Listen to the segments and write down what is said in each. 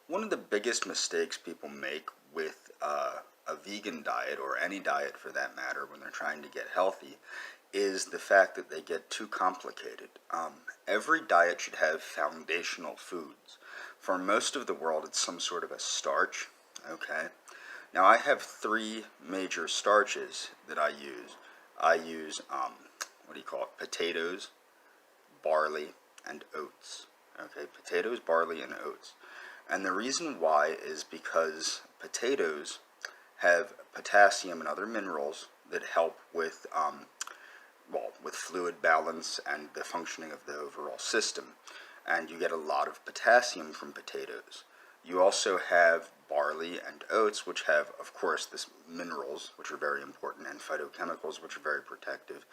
One of the biggest mistakes people make with a vegan diet, or any diet for that matter, when they're trying to get healthy, is the fact that they get too complicated. Every diet should have foundational foods. For most of the world, it's some sort of a starch, okay? Now, I have three major starches that I use. I use, potatoes, barley, and oats. Okay, potatoes, barley, and oats. And the reason why is because potatoes have potassium and other minerals that help with, with fluid balance and the functioning of the overall system. And you get a lot of potassium from potatoes. You also have barley and oats, which have, of course, this minerals, which are very important, and phytochemicals, which are very protective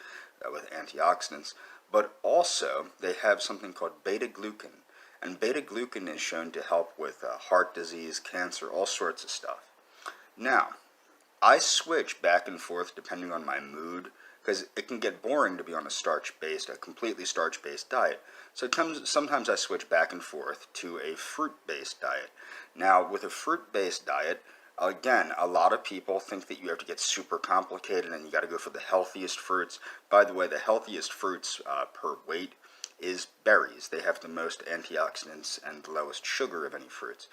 with antioxidants. But also, they have something called beta-glucan. And beta-glucan is shown to help with heart disease, cancer, all sorts of stuff. Now, I switch back and forth depending on my mood, because it can get boring to be on a completely starch-based diet. So sometimes I switch back and forth to a fruit-based diet. Now, with a fruit-based diet, again, a lot of people think that you have to get super complicated and you got to go for the healthiest fruits. By the way, the healthiest fruits per weight is berries. They have the most antioxidants and the lowest sugar of any fruits.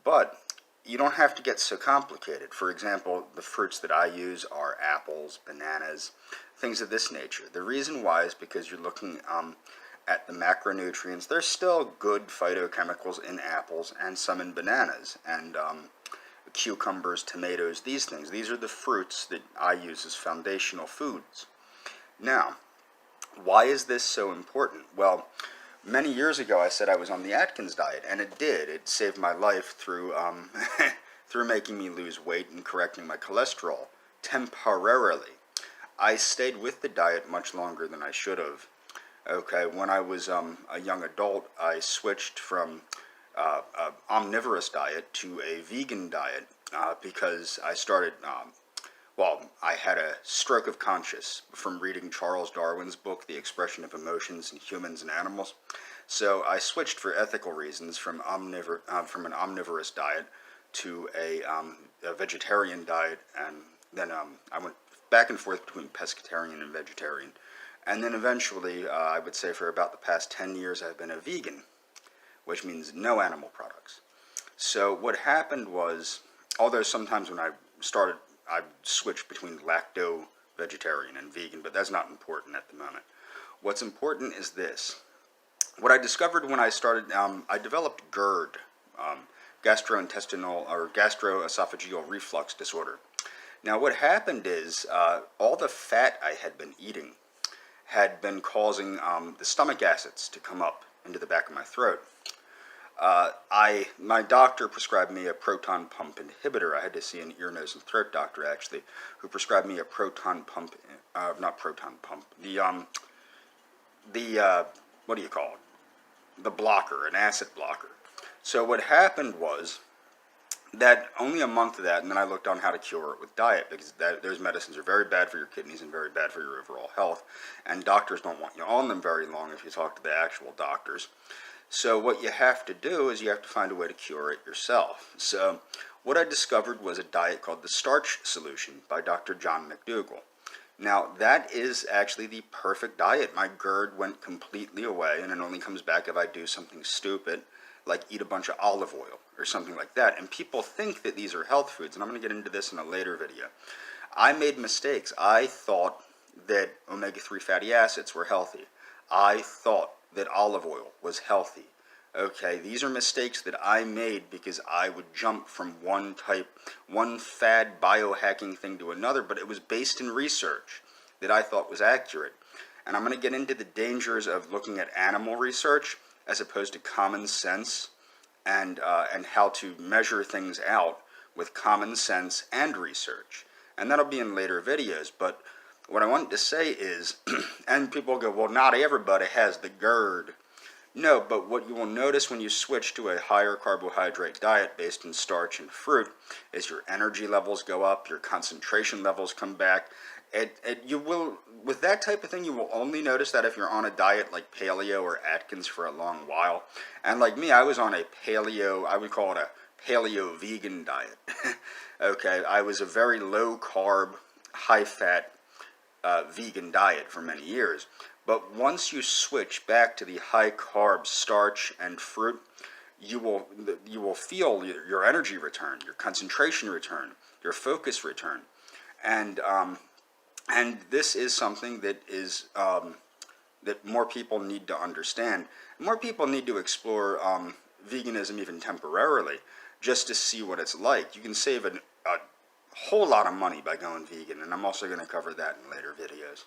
But you don't have to get so complicated. For example, the fruits that I use are apples, bananas, things of this nature. The reason why is because you're looking at the macronutrients. There's still good phytochemicals in apples and some in bananas, and cucumbers, tomatoes, these things. These are the fruits that I use as foundational foods. Now, why is this so important? Well, many years ago I said I was on the Atkins diet, and it did. It saved my life through through making me lose weight and correcting my cholesterol temporarily. I stayed with the diet much longer than I should have. Okay, when I was a young adult, I switched from an omnivorous diet to a vegan diet because I started I had a stroke of conscience from reading Charles Darwin's book, The Expression of Emotions in Humans and Animals. So I switched for ethical reasons from an omnivorous diet to a vegetarian diet, and then I went back and forth between pescatarian and vegetarian. And then eventually, I would say for about the past 10 years, I've been a vegan, which means no animal products. So what happened was, although sometimes when I started, I switched between lacto-vegetarian and vegan, but that's not important at the moment. What's important is this. What I discovered when I started, I developed GERD, gastrointestinal or gastroesophageal reflux disorder. Now what happened is all the fat I had been eating had been causing the stomach acids to come up into the back of my throat. My doctor prescribed me a proton pump inhibitor. I had to see an ear, nose, and throat doctor actually, who prescribed me a proton pump, not proton pump, what do you call it? The blocker, an acid blocker. So what happened was that only a month of that, and then I looked on how to cure it with diet, because those medicines are very bad for your kidneys and very bad for your overall health, and doctors don't want you on them very long if you talk to the actual doctors. So what you have to do is you have to find a way to cure it yourself. So what I discovered was a diet called the Starch Solution by Dr. John McDougall. Now that is actually the perfect diet. My GERD went completely away, and it only comes back if I do something stupid, like eat a bunch of olive oil or something like that. And people think that these are health foods, and I'm going to get into this in a later video. I made mistakes. I thought that omega-3 fatty acids were healthy. I thought that olive oil was healthy. Okay, these are mistakes that I made because I would jump from one fad biohacking thing to another, but it was based in research that I thought was accurate. And I'm going to get into the dangers of looking at animal research as opposed to common sense, and how to measure things out with common sense and research. And that'll be in later videos, but what I wanted to say is, and people go, well, not everybody has the GERD. No, but what you will notice when you switch to a higher carbohydrate diet based in starch and fruit is your energy levels go up, your concentration levels come back, You will, with that type of thing, you will only notice that if you're on a diet like paleo or Atkins for a long while. And like me, I was on a paleo, I would call it a paleo vegan diet. Okay, I was a very low carb, high fat vegan diet for many years. But once you switch back to the high carb starch and fruit, you will feel your energy return, your concentration return, your focus return, and this is something that is that more people need to understand. More people need to explore veganism even temporarily, just to see what it's like. You can save a whole lot of money by going vegan, and I'm also going to cover that in later videos.